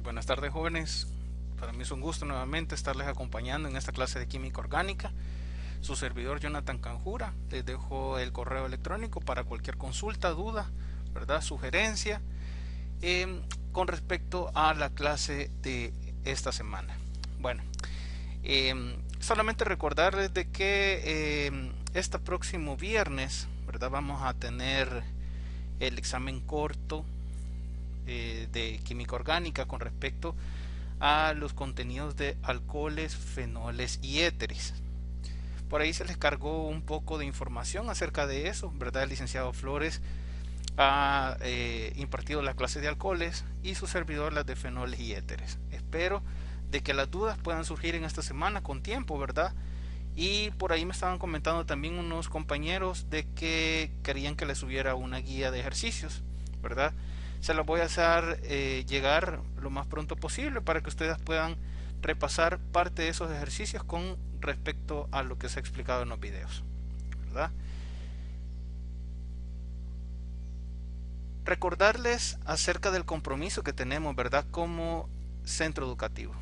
Muy buenas tardes, jóvenes. Para mí es un gusto nuevamente estarles acompañando en esta clase de química orgánica. Su servidor Jonathan Canjura. Les dejo el correo electrónico para cualquier consulta, duda, ¿verdad? Sugerencia con respecto a la clase de esta semana. Bueno, solamente recordarles de que este próximo viernes, ¿verdad? Vamos a tener el examen corto de química orgánica con respecto a los contenidos de alcoholes, fenoles y éteres. Por ahí se les cargó un poco de información acerca de eso, ¿verdad? El licenciado Flores ha impartido la clase de alcoholes y su servidor las de fenoles y éteres. Espero de que las dudas puedan surgir en esta semana con tiempo, ¿verdad? Y por ahí me estaban comentando también unos compañeros de que querían que les subiera una guía de ejercicios, ¿verdad? Se los voy a hacer llegar lo más pronto posible para que ustedes puedan repasar parte de esos ejercicios con respecto a lo que se ha explicado en los videos, ¿verdad? Recordarles acerca del compromiso que tenemos, ¿verdad? Como centro educativo.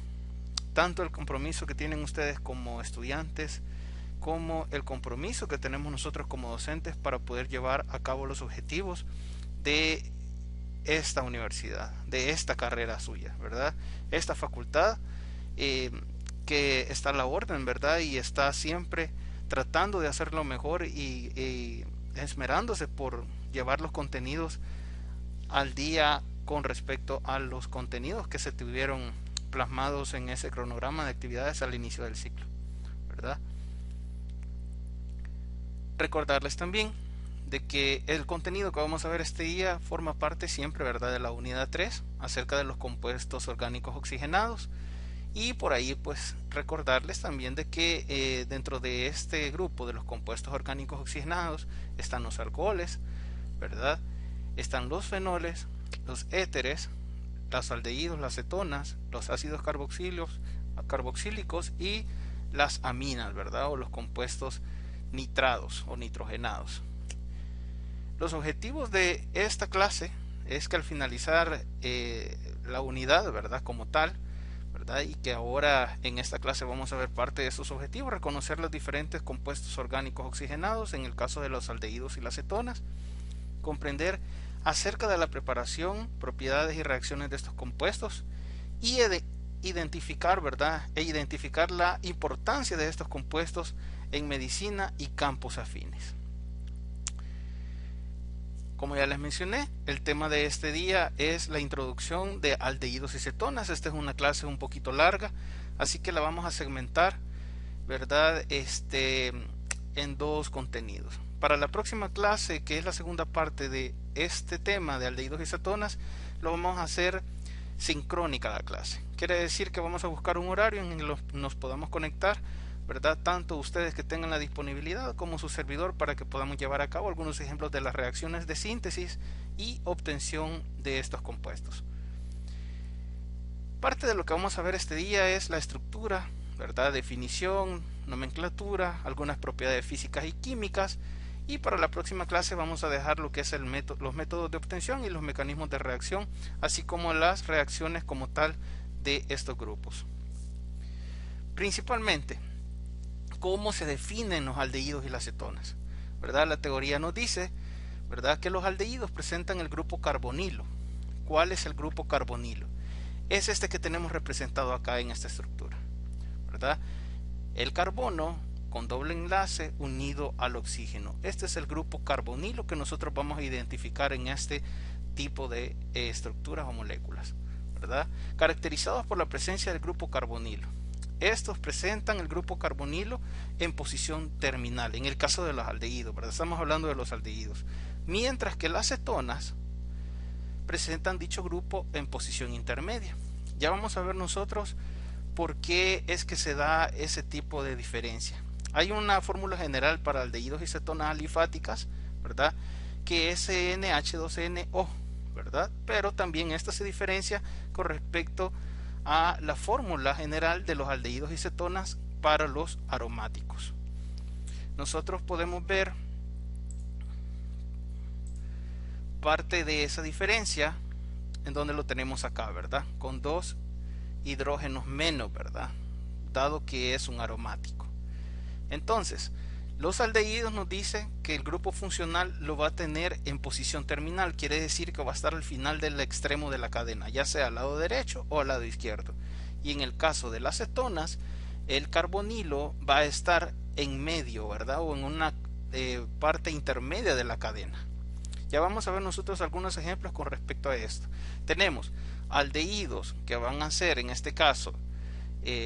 Tanto el compromiso que tienen ustedes como estudiantes, como el compromiso que tenemos nosotros como docentes para poder llevar a cabo los objetivos de esta universidad, de esta carrera suya, ¿verdad? Esta facultad que está a la orden, ¿verdad? Y está siempre tratando de hacerlo mejor y esmerándose por llevar los contenidos al día con respecto a los contenidos que se tuvieron plasmados en ese cronograma de actividades al inicio del ciclo, ¿verdad? Recordarles también de que el contenido que vamos a ver este día forma parte siempre, ¿verdad?, de la unidad 3 acerca de los compuestos orgánicos oxigenados. Y por ahí pues recordarles también de que dentro de este grupo de los compuestos orgánicos oxigenados están los alcoholes, ¿verdad? Están los fenoles, los éteres, los aldehídos, las cetonas, los ácidos carboxílicos y las aminas, ¿verdad? O los compuestos nitrados o nitrogenados. Los objetivos de esta clase es que al finalizar la unidad, ¿verdad?, como tal, ¿verdad?, y que ahora en esta clase vamos a ver parte de esos objetivos, reconocer los diferentes compuestos orgánicos oxigenados en el caso de los aldehídos y las cetonas, comprender acerca de la preparación, propiedades y reacciones de estos compuestos y identificar, ¿verdad?, identificar la importancia de estos compuestos en medicina y campos afines. Como ya les mencioné, el tema de este día es la introducción de aldehídos y cetonas. Esta es una clase un poquito larga, así que la vamos a segmentar, ¿verdad?, en dos contenidos. Para la próxima clase, que es la segunda parte de este tema de aldehídos y cetonas, lo vamos a hacer sincrónica la clase. Quiere decir que vamos a buscar un horario en el que nos podamos conectar, ¿verdad?, tanto ustedes que tengan la disponibilidad como su servidor, para que podamos llevar a cabo algunos ejemplos de las reacciones de síntesis y obtención de estos compuestos. Parte de lo que vamos a ver este día es la estructura, ¿verdad?, definición, nomenclatura, algunas propiedades físicas y químicas, y para la próxima clase vamos a dejar lo que es los métodos de obtención y los mecanismos de reacción, así como las reacciones como tal de estos grupos. Principalmente, cómo se definen los aldehídos y las cetonas, ¿verdad? La teoría nos dice, ¿verdad?, que los aldehídos presentan el grupo carbonilo. ¿Cuál es el grupo carbonilo? Es este que tenemos representado acá en esta estructura, ¿verdad? El carbono con doble enlace unido al oxígeno. Este es el grupo carbonilo que nosotros vamos a identificar en este tipo de estructuras o moléculas, ¿verdad?, caracterizados por la presencia del grupo carbonilo. Estos presentan el grupo carbonilo en posición terminal, en el caso de los aldehídos, ¿verdad? Estamos hablando de los aldehídos. Mientras que las cetonas presentan dicho grupo en posición intermedia. Ya vamos a ver nosotros por qué es que se da ese tipo de diferencia. Hay una fórmula general para aldehídos y cetonas alifáticas, ¿verdad?, que es NH2NO, ¿verdad? Pero también esta se diferencia con respecto a la fórmula general de los aldehídos y cetonas para los aromáticos. Nosotros podemos ver parte de esa diferencia en donde lo tenemos acá, ¿verdad? Con 2 hidrógenos menos, ¿verdad? Dado que es un aromático. Entonces, los aldehídos nos dicen que el grupo funcional lo va a tener en posición terminal, quiere decir que va a estar al final del extremo de la cadena, ya sea al lado derecho o al lado izquierdo. Y en el caso de las cetonas, el carbonilo va a estar en medio, ¿verdad? O en una parte intermedia de la cadena. Ya vamos a ver nosotros algunos ejemplos con respecto a esto. Tenemos aldehídos que van a ser, en este caso,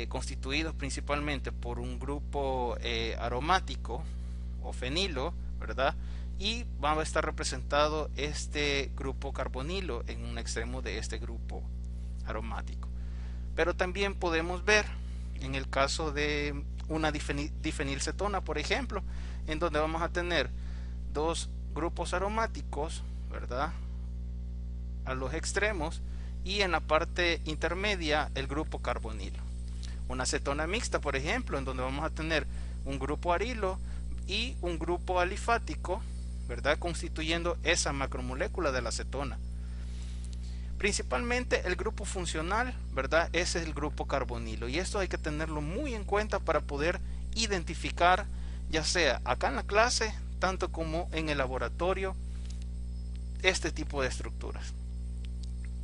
constituidos principalmente por un grupo aromático o fenilo, ¿verdad? Y va a estar representado este grupo carbonilo en un extremo de este grupo aromático. Pero también podemos ver en el caso de una difenilcetona, por ejemplo, en donde vamos a tener 2 grupos aromáticos, ¿verdad?, a los extremos, y en la parte intermedia el grupo carbonilo. Una cetona mixta, por ejemplo, en donde vamos a tener un grupo arilo y un grupo alifático, ¿verdad?, constituyendo esa macromolécula de la cetona. Principalmente el grupo funcional, ¿verdad?, ese es el grupo carbonilo, y esto hay que tenerlo muy en cuenta para poder identificar, ya sea acá en la clase, tanto como en el laboratorio, este tipo de estructuras.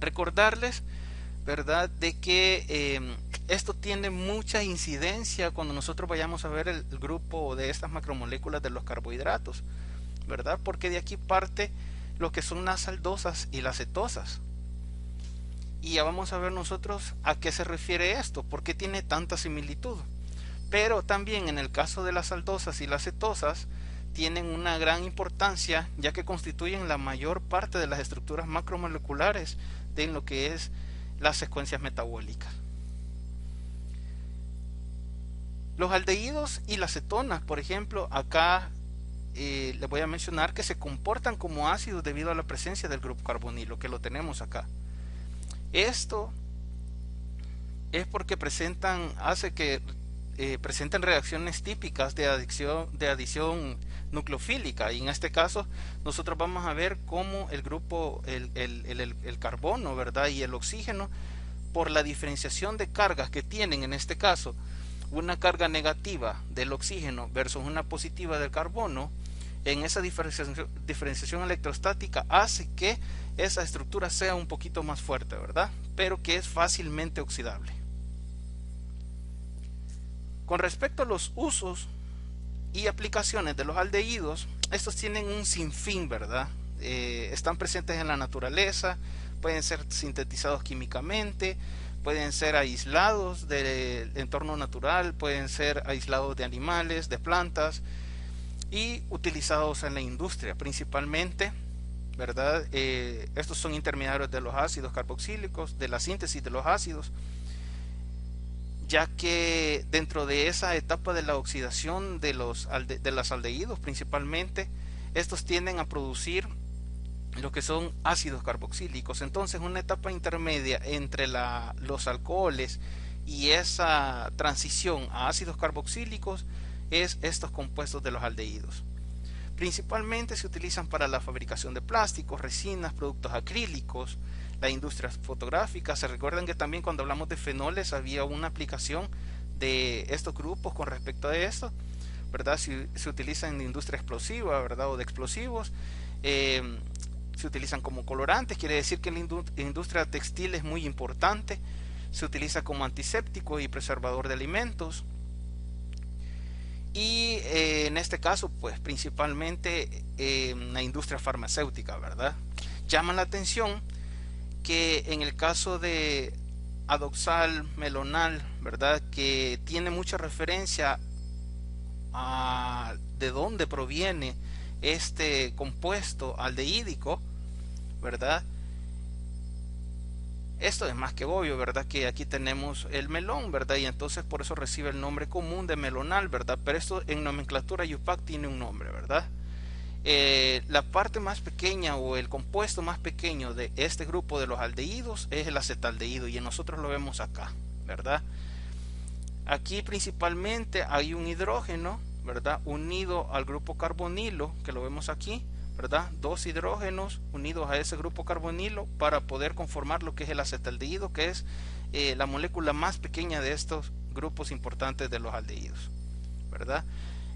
Recordarles, ¿verdad?, de que esto tiene mucha incidencia cuando nosotros vayamos a ver el grupo de estas macromoléculas de los carbohidratos, ¿verdad?, porque de aquí parte lo que son las aldosas y las cetosas. Y ya vamos a ver nosotros a qué se refiere esto, por qué tiene tanta similitud. Pero también en el caso de las aldosas y las cetosas tienen una gran importancia, ya que constituyen la mayor parte de las estructuras macromoleculares de lo que es las secuencias metabólicas. Los aldehídos y las cetonas, por ejemplo, acá les voy a mencionar que se comportan como ácidos debido a la presencia del grupo carbonilo, que lo tenemos acá. Esto es porque hace que presenten reacciones típicas de adición nucleofílica, y en este caso nosotros vamos a ver cómo el grupo, el carbono, ¿verdad?, y el oxígeno, por la diferenciación de cargas que tienen, en este caso una carga negativa del oxígeno versus una positiva del carbono, en esa diferenciación electrostática hace que esa estructura sea un poquito más fuerte, ¿verdad?, pero que es fácilmente oxidable. Con respecto a los usos y aplicaciones de los aldehídos, estos tienen un sinfín, ¿verdad? Están presentes en la naturaleza, pueden ser sintetizados químicamente, pueden ser aislados del entorno natural, pueden ser aislados de animales, de plantas, y utilizados en la industria principalmente, ¿verdad? Estos son intermediarios de los ácidos carboxílicos, de la síntesis de los ácidos, ya que dentro de esa etapa de la oxidación de los aldehídos principalmente, estos tienden a producir lo que son ácidos carboxílicos. Entonces, una etapa intermedia entre los alcoholes y esa transición a ácidos carboxílicos es estos compuestos de los aldehídos. Principalmente se utilizan para la fabricación de plásticos, resinas, productos acrílicos, la industria fotográfica. Se recuerdan que también cuando hablamos de fenoles había una aplicación de estos grupos con respecto a esto, ¿verdad? Se utilizan en la industria explosiva, ¿verdad?, o de explosivos. Se utilizan como colorantes, quiere decir que la industria textil es muy importante. Se utiliza como antiséptico y preservador de alimentos. Y en este caso, pues principalmente en la industria farmacéutica, ¿verdad? Llama la atención que en el caso de adoxal, melonal, ¿verdad?, que tiene mucha referencia a de dónde proviene este compuesto aldehídico, ¿verdad? Esto es más que obvio, ¿verdad?, que aquí tenemos el melón, ¿verdad?, y entonces por eso recibe el nombre común de melonal, ¿verdad?, pero esto en nomenclatura IUPAC tiene un nombre, ¿verdad? La parte más pequeña o el compuesto más pequeño de este grupo de los aldehídos es el acetaldehído, y nosotros lo vemos acá, ¿verdad? Aquí principalmente hay un hidrógeno, ¿verdad?, unido al grupo carbonilo, que lo vemos aquí, ¿verdad? Dos hidrógenos unidos a ese grupo carbonilo para poder conformar lo que es el acetaldehído, que es la molécula más pequeña de estos grupos importantes de los aldehídos, ¿verdad?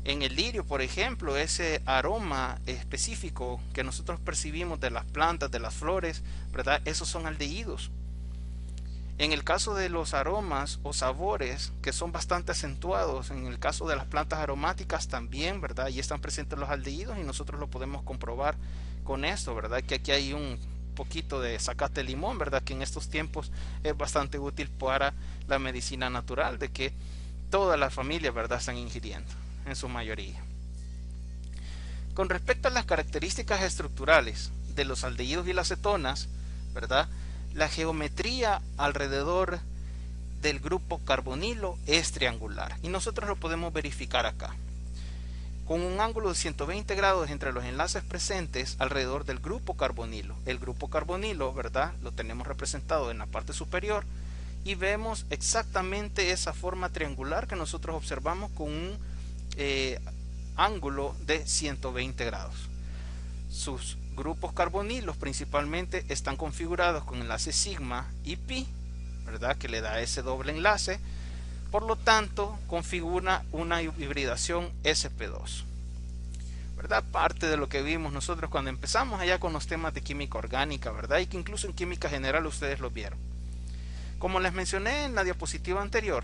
En el lirio, por ejemplo, ese aroma específico que nosotros percibimos de las plantas, de las flores, ¿verdad? Esos son aldehídos. En el caso de los aromas o sabores que son bastante acentuados, en el caso de las plantas aromáticas también, ¿verdad? Ahí están presentes los aldehídos y nosotros lo podemos comprobar con esto, ¿verdad? Que aquí hay un poquito de zacate limón, ¿verdad? Que en estos tiempos es bastante útil para la medicina natural, de que todas las familias, ¿verdad?, están ingiriendo en su mayoría. Con respecto a las características estructurales de los aldehídos y las cetonas, ¿verdad?, la geometría alrededor del grupo carbonilo es triangular y nosotros lo podemos verificar acá con un ángulo de 120 grados entre los enlaces presentes alrededor del grupo carbonilo. El grupo carbonilo, ¿verdad?, lo tenemos representado en la parte superior y vemos exactamente esa forma triangular que nosotros observamos con un ángulo de 120 grados. Sus grupos carbonilos principalmente están configurados con enlace sigma y pi, ¿verdad?, que le da ese doble enlace. Por lo tanto, configura una hibridación sp2, ¿verdad? Parte de lo que vimos nosotros cuando empezamos allá con los temas de química orgánica, ¿verdad? Y que incluso en química general ustedes lo vieron. Como les mencioné en la diapositiva anterior,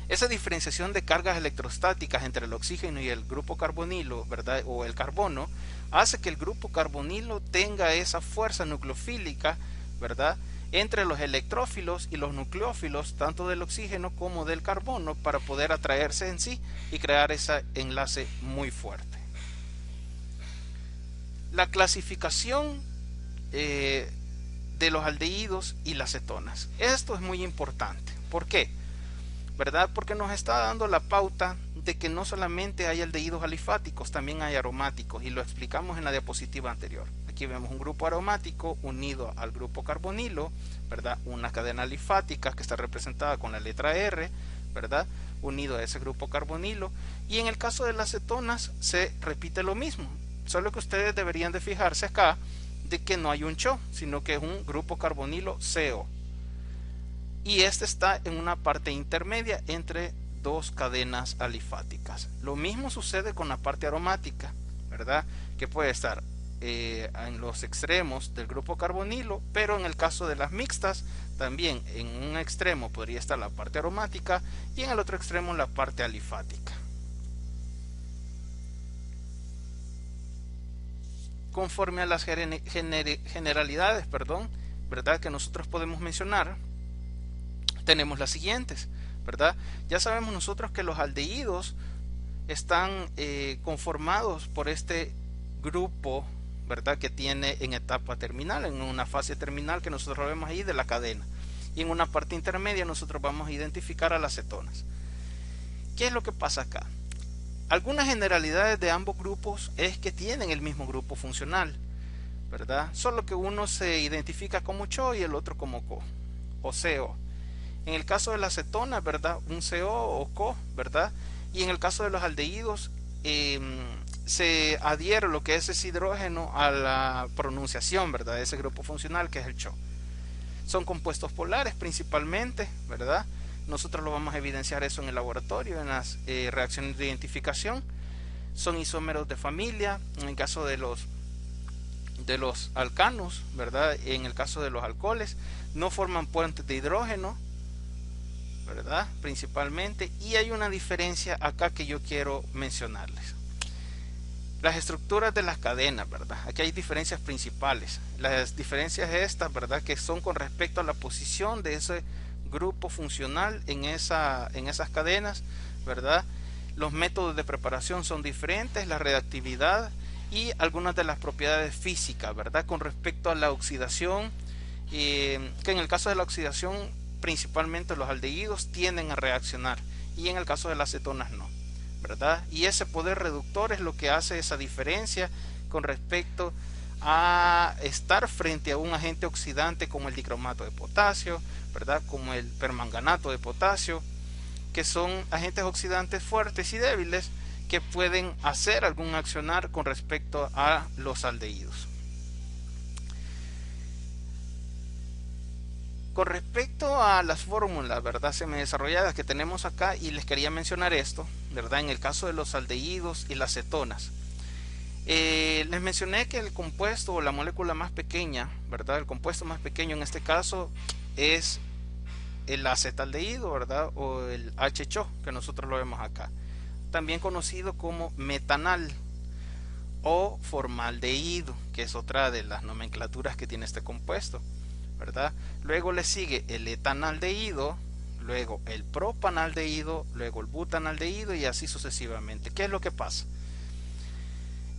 esa diferenciación de cargas electrostáticas entre el oxígeno y el grupo carbonilo, ¿verdad?, o el carbono, hace que el grupo carbonilo tenga esa fuerza nucleofílica, ¿verdad?, entre los electrófilos y los nucleófilos, tanto del oxígeno como del carbono, para poder atraerse en sí y crear ese enlace muy fuerte. La clasificación de los aldehídos y las cetonas. Esto es muy importante. ¿Por qué? ¿Verdad? Porque nos está dando la pauta de que no solamente hay aldehídos alifáticos, también hay aromáticos, y lo explicamos en la diapositiva anterior. Aquí vemos un grupo aromático unido al grupo carbonilo, ¿verdad? Una cadena alifática que está representada con la letra R, ¿verdad?, unido a ese grupo carbonilo. Y en el caso de las cetonas se repite lo mismo, solo que ustedes deberían de fijarse acá de que no hay un CHO, sino que es un grupo carbonilo CO. Y este está en una parte intermedia entre dos cadenas alifáticas. Lo mismo sucede con la parte aromática, ¿verdad?, que puede estar en los extremos del grupo carbonilo, pero en el caso de las mixtas también en un extremo podría estar la parte aromática y en el otro extremo la parte alifática. Conforme a las generalidades, ¿verdad?, que nosotros podemos mencionar, tenemos las siguientes, ¿verdad? Ya sabemos nosotros que los aldehídos están conformados por este grupo, ¿verdad?, que tiene en etapa terminal, en una fase terminal que nosotros vemos ahí de la cadena, y en una parte intermedia nosotros vamos a identificar a las cetonas. ¿Qué es lo que pasa acá? Algunas generalidades de ambos grupos es que tienen el mismo grupo funcional, ¿verdad?, solo que uno se identifica como CHO y el otro como CO o CO. En el caso de la cetona, ¿verdad?, un CO o CO, ¿verdad?, y en el caso de los aldehídos se adhiere lo que es ese hidrógeno a la pronunciación, ¿verdad?, de ese grupo funcional que es el CHO. Son compuestos polares principalmente, ¿verdad? Nosotros lo vamos a evidenciar eso en el laboratorio, en las reacciones de identificación. Son isómeros de familia, en el caso de los alcanos, ¿verdad?, en el caso de los alcoholes, no forman puentes de hidrógeno, ¿verdad?, principalmente. Y hay una diferencia acá que yo quiero mencionarles. Las estructuras de las cadenas, ¿verdad? Aquí hay diferencias principales. Las diferencias estas, ¿verdad?, que son con respecto a la posición de ese grupo funcional en esas cadenas, ¿verdad? Los métodos de preparación son diferentes, la reactividad y algunas de las propiedades físicas, ¿verdad?, con respecto a la oxidación, que en el caso de la oxidación principalmente los aldehídos tienden a reaccionar y en el caso de las cetonas no, ¿verdad? Y ese poder reductor es lo que hace esa diferencia con respecto a estar frente a un agente oxidante como el dicromato de potasio, ¿verdad?, como el permanganato de potasio, que son agentes oxidantes fuertes y débiles que pueden hacer algún accionar con respecto a los aldehídos. Con respecto a las fórmulas, ¿verdad?, semidesarrolladas que tenemos acá, y les quería mencionar esto, ¿verdad?, en el caso de los aldehídos y las cetonas. Les mencioné que el compuesto o la molécula más pequeña, ¿verdad?, el compuesto más pequeño en este caso es el acetaldehído, ¿verdad?, o el HCO, que nosotros lo vemos acá, también conocido como metanal o formaldehído, que es otra de las nomenclaturas que tiene este compuesto, ¿verdad? Luego le sigue el etanaldehído, luego el propanaldehído, luego el butanaldehído y así sucesivamente. ¿Qué es lo que pasa?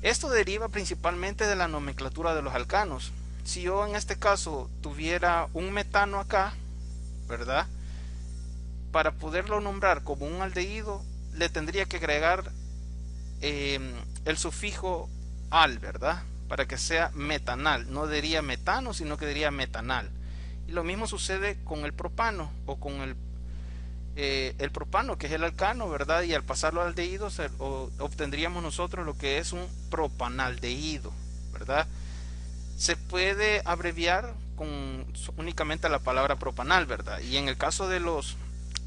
Esto deriva principalmente de la nomenclatura de los alcanos. Si yo en este caso tuviera un metano acá, ¿verdad?, para poderlo nombrar como un aldehído le tendría que agregar el sufijo al, ¿verdad?, para que sea metanal. No diría metano, sino que diría metanal. Y lo mismo sucede con el propano o con el propano, que es el alcano, ¿verdad? Y al pasarlo al aldehído obtendríamos nosotros lo que es un propanaldehído, ¿verdad? Se puede abreviar con únicamente la palabra propanal, ¿verdad? Y en el caso de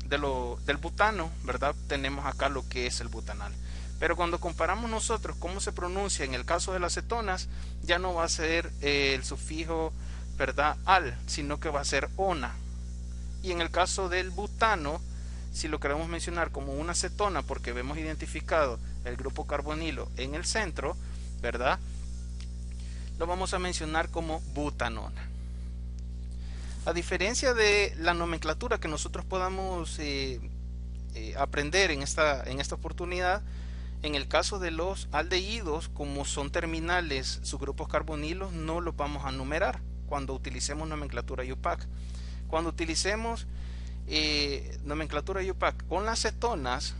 del butano, ¿verdad?, tenemos acá lo que es el butanal. Pero cuando comparamos nosotros cómo se pronuncia en el caso de las cetonas, ya no va a ser el sufijo, ¿verdad?, al, sino que va a ser ona. Y en el caso del butano, si lo queremos mencionar como una cetona porque vemos identificado el grupo carbonilo en el centro, ¿verdad?, lo vamos a mencionar como butanona. A diferencia de la nomenclatura que nosotros podamos aprender en esta oportunidad, en el caso de los aldehídos, como son terminales sus grupos carbonilos, no los vamos a numerar cuando utilicemos nomenclatura IUPAC. Cuando utilicemos nomenclatura IUPAC con las cetonas,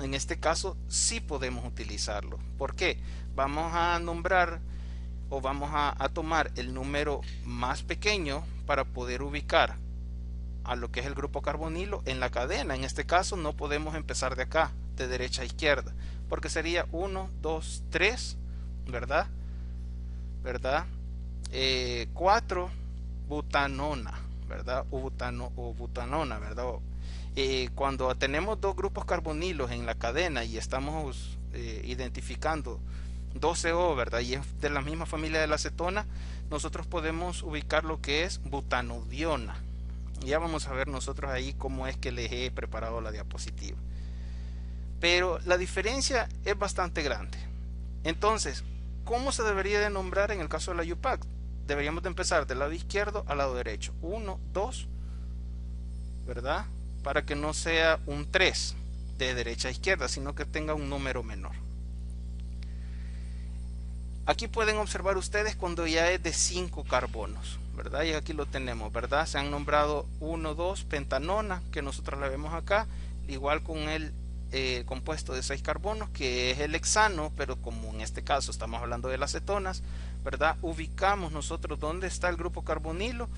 en este caso sí podemos utilizarlo. ¿Por qué? Vamos a nombrar o vamos a tomar el número más pequeño para poder ubicar a lo que es el grupo carbonilo en la cadena. En este caso no podemos empezar de acá, de derecha a izquierda, porque sería 1, 2, 3, ¿verdad? 4, butanona, ¿verdad? O butanona, ¿verdad? Cuando tenemos dos grupos carbonilos en la cadena y estamos identificando 12O, ¿verdad?, y es de la misma familia de la acetona, nosotros podemos ubicar lo que es butanodiona. Ya vamos a ver nosotros ahí cómo es que les he preparado la diapositiva. Pero la diferencia es bastante grande. Entonces, ¿cómo se debería de nombrar en el caso de la IUPAC? Deberíamos de empezar del lado izquierdo al lado derecho. 1, 2, ¿verdad? Para que no sea un 3 de derecha a izquierda, sino que tenga un número menor. Aquí pueden observar ustedes cuando ya es de 5 carbonos, ¿verdad? Y aquí lo tenemos, ¿verdad? Se han nombrado 1, 2, pentanona, que nosotros la vemos acá, igual con el compuesto de 6 carbonos, que es el hexano, pero como en este caso estamos hablando de las cetonas, ¿verdad?, ubicamos nosotros dónde está el grupo carbonilo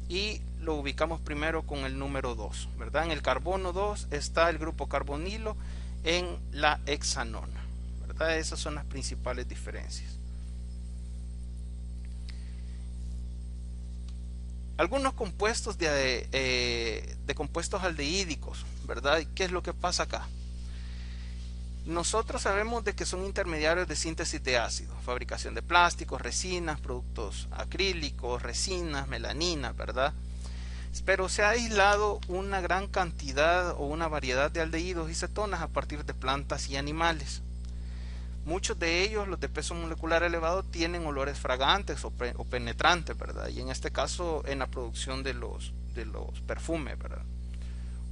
y lo ubicamos primero con el número 2, ¿verdad? En el carbono 2 está el grupo carbonilo en la hexanona, ¿verdad? Esas son las principales diferencias. Algunos compuestos de compuestos aldehídicos, ¿verdad? ¿Qué es lo que pasa acá? Nosotros sabemos de que son intermediarios de síntesis de ácidos, fabricación de plásticos, resinas, productos acrílicos, resinas, melanina, ¿verdad? Pero se ha aislado una gran cantidad o una variedad de aldehídos y cetonas a partir de plantas y animales. Muchos de ellos, los de peso molecular elevado, tienen olores fragantes o penetrantes, ¿verdad? Y en este caso en la producción de los perfumes, ¿verdad?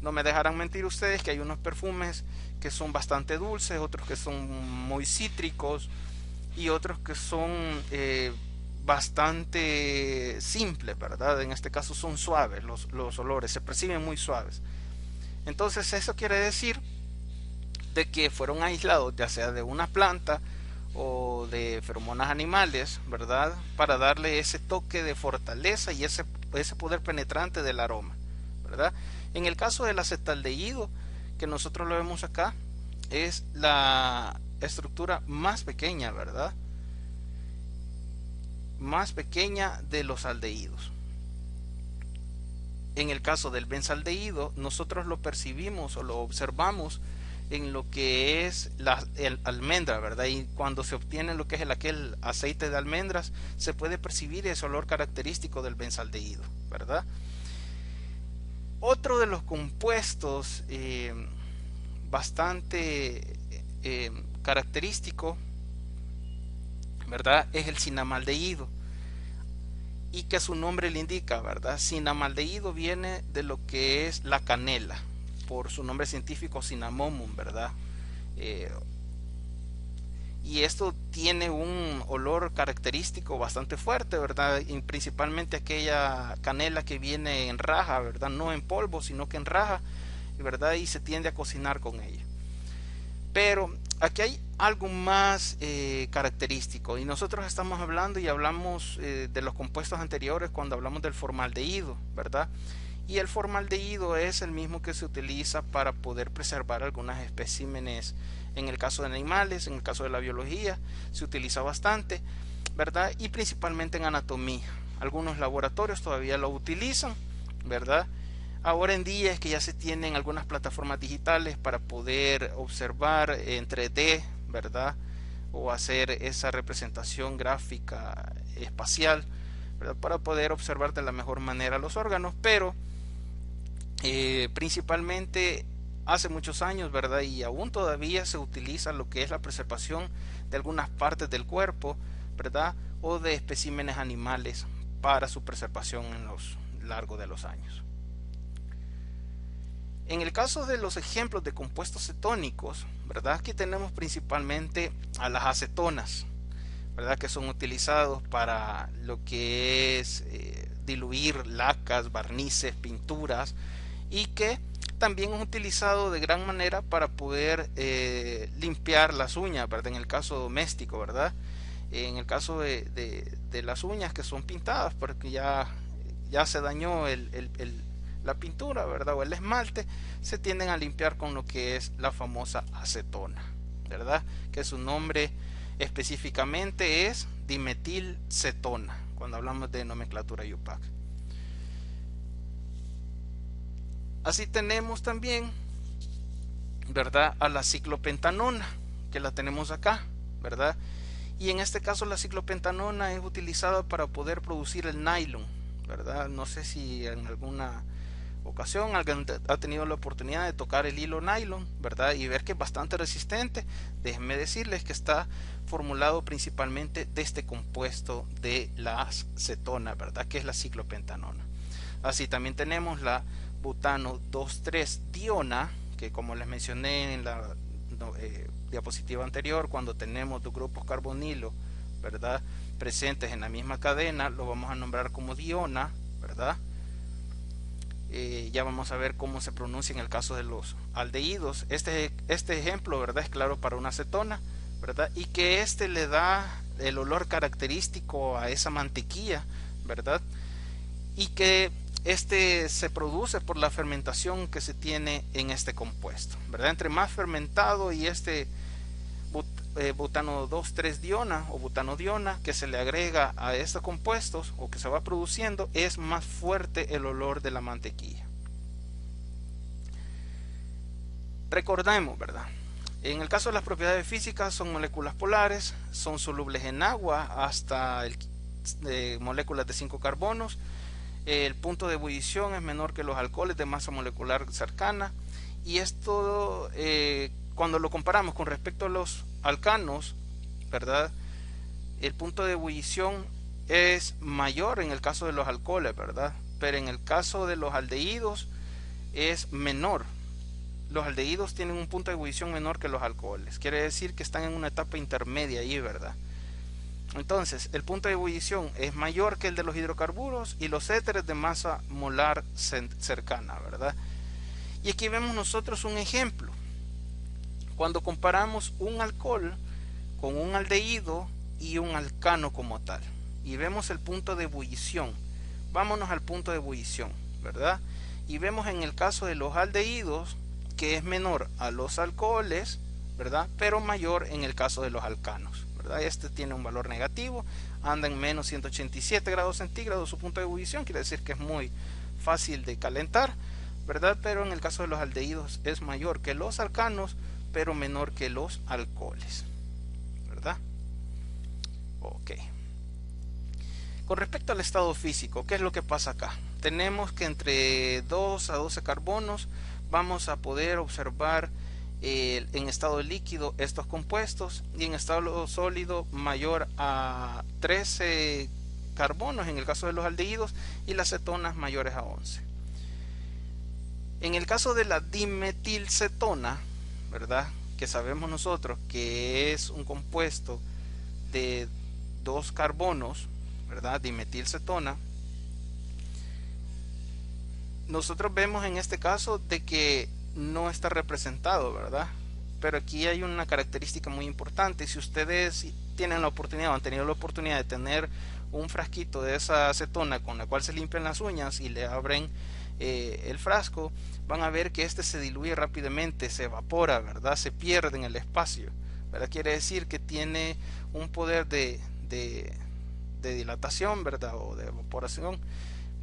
No me dejarán mentir ustedes que hay unos perfumes que son bastante dulces, otros que son muy cítricos y otros que son bastante simples, ¿verdad? En este caso son suaves los olores, se perciben muy suaves. Entonces eso quiere decir de que fueron aislados ya sea de una planta o de feromonas animales, ¿verdad?, para darle ese toque de fortaleza y ese poder penetrante del aroma, ¿verdad? En el caso del acetaldehído, que nosotros lo vemos acá, es estructura más pequeña, ¿verdad? Más pequeña de los aldehídos. En el caso del benzaldehído, nosotros lo percibimos o lo observamos en lo que es la almendra, ¿verdad? Y cuando se obtiene lo que es aquel aceite de almendras, se puede percibir ese olor característico del benzaldehído, ¿verdad? Otro de los compuestos bastante característico, ¿verdad?, es el cinamaldehído, y que su nombre le indica, ¿verdad? Cinamaldehído viene de lo que es la canela, por su nombre científico Cinnamomum, ¿verdad? Y esto tiene un olor característico bastante fuerte, ¿verdad? Y principalmente aquella canela que viene en raja, ¿verdad? No en polvo, sino que en raja, ¿verdad? Y se tiende a cocinar con ella. Pero aquí hay algo más característico, y nosotros estamos hablando y hablamos de los compuestos anteriores cuando hablamos del formaldehído, ¿verdad? Y el formaldehído es el mismo que se utiliza para poder preservar algunos especímenes. En el caso de animales, en el caso de la biología, se utiliza bastante, ¿verdad? Y principalmente en anatomía. Algunos laboratorios todavía lo utilizan, ¿verdad? Ahora en día es que ya se tienen algunas plataformas digitales para poder observar en 3D, ¿verdad? O hacer esa representación gráfica espacial, ¿verdad? Para poder observar de la mejor manera los órganos, pero principalmente hace muchos años, ¿verdad? Y aún todavía se utiliza lo que es la preservación de algunas partes del cuerpo, ¿verdad? O de especímenes animales para su preservación en los largo de los años. En el caso de los ejemplos de compuestos cetónicos, ¿verdad? Aquí tenemos principalmente a las acetonas, ¿verdad? Que son utilizados para lo que es diluir lacas, barnices, pinturas, y que también es utilizado de gran manera para poder limpiar las uñas, ¿verdad? En el caso doméstico, ¿verdad? En el caso de las uñas que son pintadas porque ya se dañó la pintura, ¿verdad? O el esmalte, se tienden a limpiar con lo que es la famosa acetona, ¿verdad? Que su nombre específicamente es dimetilcetona cuando hablamos de nomenclatura IUPAC. Así tenemos también, ¿verdad?, a la ciclopentanona, que la tenemos acá, ¿verdad? Y en este caso la ciclopentanona es utilizada para poder producir el nylon, ¿verdad? No sé si en alguna ocasión alguien ha tenido la oportunidad de tocar el hilo nylon, ¿verdad? Y ver que es bastante resistente. Déjenme decirles que está formulado principalmente de este compuesto de la acetona, ¿verdad? Que es la ciclopentanona. Así también tenemos la butano 2,3-diona, que como les mencioné en la diapositiva anterior, cuando tenemos dos grupos carbonilo, ¿verdad?, presentes en la misma cadena, lo vamos a nombrar como diona, ¿verdad? Ya vamos a ver cómo se pronuncia en el caso de los aldehídos. Este ejemplo, ¿verdad?, es claro para una acetona, ¿verdad? Y que le da el olor característico a esa mantequilla, ¿verdad? Y que se produce por la fermentación que se tiene en este compuesto, ¿verdad? Entre más fermentado y butano 2,3-diona o butanodiona que se le agrega a estos compuestos o que se va produciendo, es más fuerte el olor de la mantequilla. Recordemos, ¿verdad? En el caso de las propiedades físicas, son moléculas polares, son solubles en agua hasta moléculas de 5 carbonos. El punto de ebullición es menor que los alcoholes de masa molecular cercana, y esto cuando lo comparamos con respecto a los alcanos, ¿verdad?, el punto de ebullición es mayor en el caso de los alcoholes, ¿verdad? Pero en el caso de los aldehídos es menor. Los aldehídos tienen un punto de ebullición menor que los alcoholes, quiere decir que están en una etapa intermedia ahí, ¿verdad? Entonces el punto de ebullición es mayor que el de los hidrocarburos y los éteres de masa molar cercana, ¿verdad? Y aquí vemos nosotros un ejemplo. Cuando comparamos un alcohol con un aldehído y un alcano como tal, y vemos el punto de ebullición, vámonos al punto de ebullición, ¿verdad? Y vemos en el caso de los aldehídos que es menor a los alcoholes, ¿verdad? Pero mayor en el caso de los alcanos, ¿verdad? Este tiene un valor negativo, anda en menos 187 grados centígrados su punto de ebullición, quiere decir que es muy fácil de calentar, ¿verdad? Pero en el caso de los aldehídos es mayor que los alcanos, pero menor que los alcoholes, ¿verdad? Ok. Con respecto al estado físico, ¿qué es lo que pasa acá? Tenemos que entre 2 a 12 carbonos vamos a poder observar en estado líquido estos compuestos, y en estado sólido mayor a 13 carbonos en el caso de los aldehídos, y las cetonas mayores a 11. En el caso de la dimetilcetona, ¿verdad?, que sabemos nosotros que es un compuesto de 2 carbonos, ¿verdad?, dimetilcetona, nosotros vemos en este caso de que no está representado, ¿verdad? Pero aquí hay una característica muy importante. Si ustedes tienen la oportunidad o han tenido la oportunidad de tener un frasquito de esa acetona con la cual se limpian las uñas y le abren el frasco, van a ver que este se diluye rápidamente, se evapora, ¿verdad? Se pierde en el espacio, ¿verdad? Quiere decir que tiene un poder de dilatación, ¿verdad? O de evaporación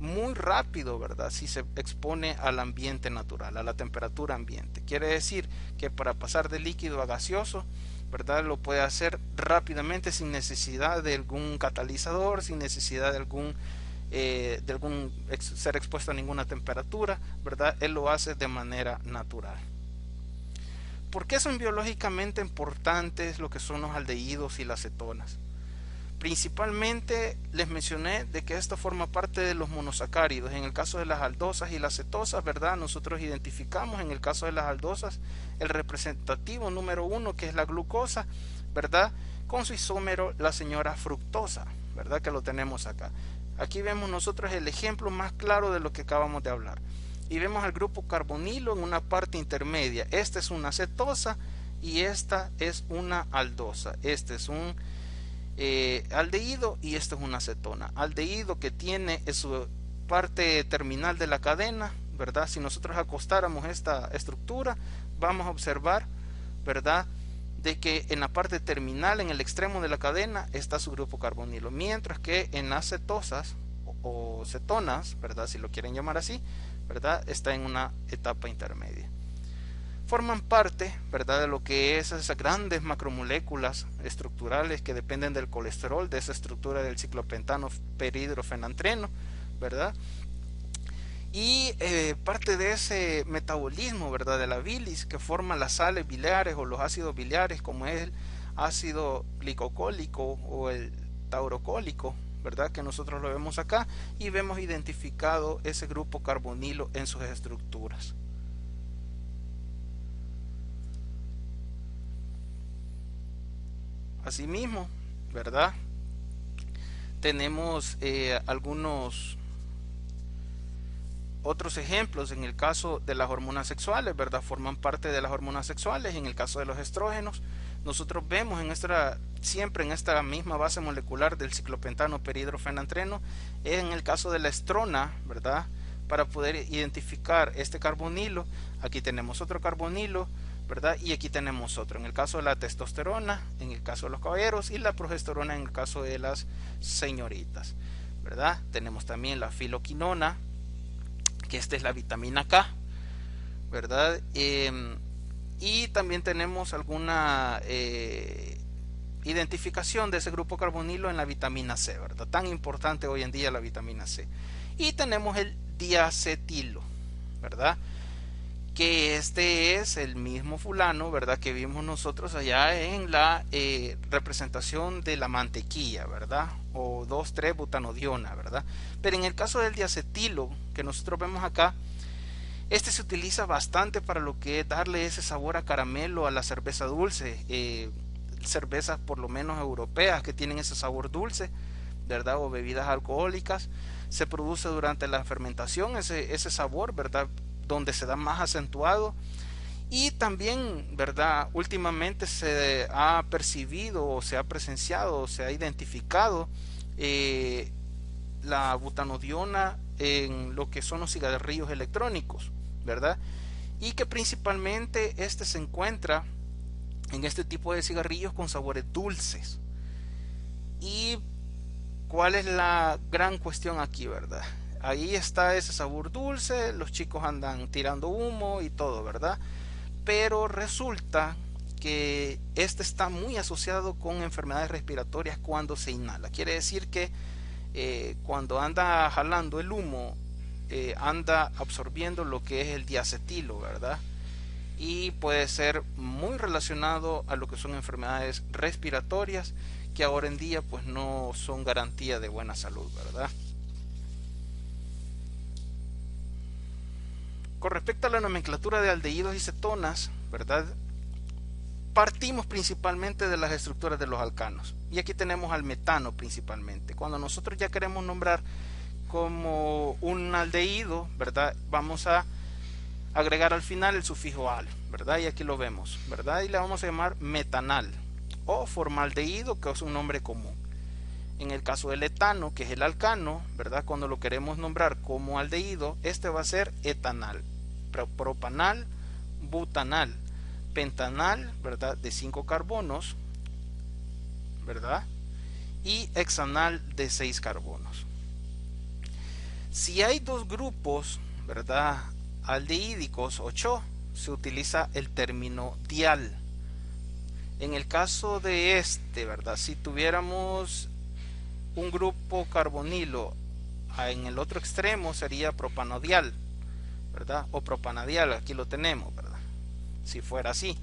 muy rápido, ¿verdad? Si se expone al ambiente natural, a la temperatura ambiente. Quiere decir que para pasar de líquido a gaseoso, ¿verdad?, lo puede hacer rápidamente sin necesidad de algún catalizador, sin necesidad de algún ser expuesto a ninguna temperatura, ¿verdad? Él lo hace de manera natural. ¿Por qué son biológicamente importantes lo que son los aldehídos y las cetonas? Principalmente les mencioné de que esto forma parte de los monosacáridos. En el caso de las aldosas y las cetosas, ¿verdad?, nosotros identificamos en el caso de las aldosas el representativo número 1, que es la glucosa, ¿verdad?, con su isómero la señora fructosa, ¿verdad?, que lo tenemos acá. Aquí vemos nosotros el ejemplo más claro de lo que acabamos de hablar. Y vemos al grupo carbonilo en una parte intermedia. Esta es una cetosa y esta es una aldosa. Este es un aldehído y esta es una cetona. Aldehído que tiene su parte terminal de la cadena, ¿verdad? Si nosotros acostáramos esta estructura, vamos a observar, ¿verdad?, de que en la parte terminal, en el extremo de la cadena, está su grupo carbonilo, mientras que en las cetosas o cetonas, ¿verdad?, si lo quieren llamar así, ¿verdad?, está en una etapa intermedia. Forman parte, ¿verdad?, de lo que es esas grandes macromoléculas estructurales que dependen del colesterol, de esa estructura del ciclopentano perhidrofenantreno, ¿verdad? Y parte de ese metabolismo, ¿verdad?, de la bilis, que forma las sales biliares o los ácidos biliares, como es el ácido glicocólico o el taurocólico, ¿verdad?, que nosotros lo vemos acá, y vemos identificado ese grupo carbonilo en sus estructuras. Asimismo, ¿verdad?, tenemos algunos otros ejemplos. En el caso de las hormonas sexuales, ¿verdad?, forman parte de las hormonas sexuales. En el caso de los estrógenos, nosotros vemos siempre en esta misma base molecular del ciclopentano perhidrofenantreno. En el caso de la estrona, ¿verdad?, para poder identificar este carbonilo, aquí tenemos otro carbonilo, ¿verdad?, y aquí tenemos otro. En el caso de la testosterona, en el caso de los caballeros, y la progesterona en el caso de las señoritas, ¿verdad? Tenemos también la filoquinona, que esta es la vitamina K, ¿verdad? Y también tenemos alguna identificación de ese grupo carbonilo en la vitamina C, ¿verdad? Tan importante hoy en día la vitamina C. Y tenemos el diacetilo, ¿verdad?, que este es el mismo fulano, ¿verdad?, que vimos nosotros allá en la representación de la mantequilla, ¿verdad?, o 2,3-butanodiona, ¿verdad? Pero en el caso del diacetilo que nosotros vemos acá, este se utiliza bastante para lo que es darle ese sabor a caramelo a la cerveza dulce, cervezas por lo menos europeas que tienen ese sabor dulce, ¿verdad?, o bebidas alcohólicas. Se produce durante la fermentación ese sabor, ¿verdad?, donde se da más acentuado. Y también, ¿verdad?, últimamente se ha percibido o se ha presenciado o se ha identificado la butanodiona en lo que son los cigarrillos electrónicos, ¿verdad?, y que principalmente este se encuentra en este tipo de cigarrillos con sabores dulces. ¿Y cuál es la gran cuestión aquí, verdad? Ahí está ese sabor dulce, los chicos andan tirando humo y todo, ¿verdad? Pero resulta que este está muy asociado con enfermedades respiratorias cuando se inhala. Quiere decir que cuando anda jalando el humo, anda absorbiendo lo que es el diacetilo, ¿verdad? Y puede ser muy relacionado a lo que son enfermedades respiratorias que ahora en día pues no son garantía de buena salud, ¿verdad? Con respecto a la nomenclatura de aldehídos y cetonas, ¿verdad? Partimos principalmente de las estructuras de los alcanos. Y aquí tenemos al metano principalmente. Cuando nosotros ya queremos nombrar como un aldehído, ¿verdad? Vamos a agregar al final el sufijo al, ¿verdad? Y aquí lo vemos, ¿verdad? Y le vamos a llamar metanal o formaldehído, que es un nombre común. En el caso del etano, que es el alcano, ¿verdad? Cuando lo queremos nombrar como aldehído, este va a ser etanal, propanal, butanal, pentanal, ¿verdad? De 5 carbonos, ¿verdad? Y hexanal de 6 carbonos. Si hay dos grupos, ¿verdad? Aldehídicos 8, se utiliza el término dial. En el caso de este, ¿verdad? Si tuviéramos un grupo carbonilo en el otro extremo sería propanodial, ¿verdad? O propanadial, aquí lo tenemos, ¿verdad? Si fuera así.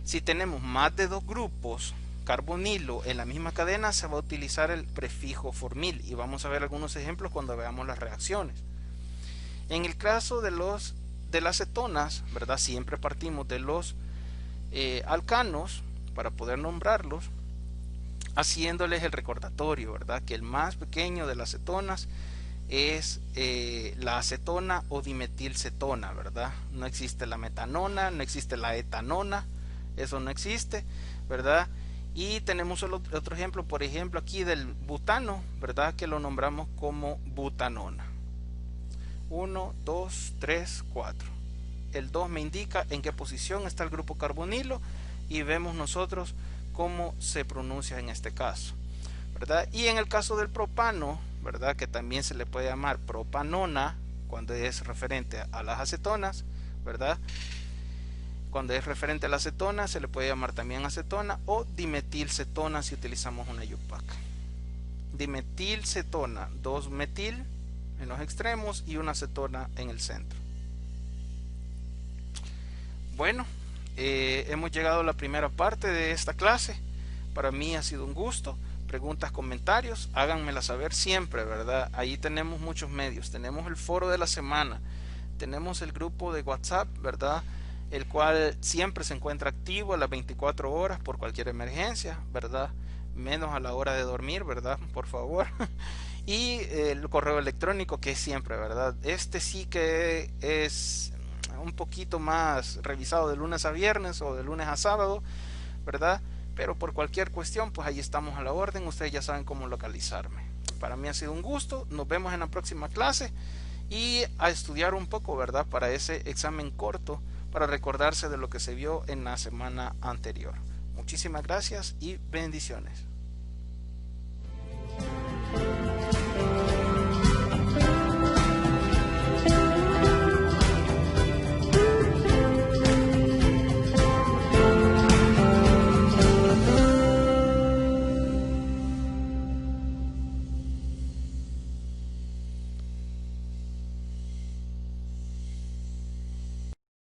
Si tenemos más de dos grupos carbonilo en la misma cadena, se va a utilizar el prefijo formil y vamos a ver algunos ejemplos cuando veamos las reacciones. En el caso de las cetonas, ¿verdad? Siempre partimos de los alcanos para poder nombrarlos, haciéndoles el recordatorio, ¿verdad? Que el más pequeño de las cetonas es la acetona o dimetilcetona, ¿verdad? No existe la metanona, no existe la etanona, eso no existe, ¿verdad? Y tenemos otro ejemplo, por ejemplo aquí del butano, ¿verdad? Que lo nombramos como butanona. 1, 2, 3, 4. El 2 me indica en qué posición está el grupo carbonilo y vemos nosotros cómo se pronuncia en este caso, ¿verdad? Y en el caso del propano, ¿verdad? Que también se le puede llamar propanona cuando es referente a las acetonas, ¿verdad? Cuando es referente a la acetona se le puede llamar también acetona o dimetilcetona si utilizamos una UPAC. Dimetilcetona, 2 metil en los extremos y una acetona en el centro. Bueno, hemos llegado a la primera parte de esta clase. Para mí ha sido un gusto. Preguntas, comentarios, háganmela saber siempre, ¿verdad? Ahí tenemos muchos medios. Tenemos el foro de la semana, tenemos el grupo de WhatsApp, ¿verdad? El cual siempre se encuentra activo a las 24 horas por cualquier emergencia, ¿verdad? Menos a la hora de dormir, ¿verdad? Por favor. Y el correo electrónico que es siempre, ¿verdad? Este sí que es un poquito más revisado de lunes a viernes o de lunes a sábado, ¿verdad? Pero por cualquier cuestión, pues ahí estamos a la orden. Ustedes ya saben cómo localizarme. Para mí ha sido un gusto. Nos vemos en la próxima clase y a estudiar un poco, ¿verdad? Para ese examen corto, para recordarse de lo que se vio en la semana anterior. Muchísimas gracias y bendiciones.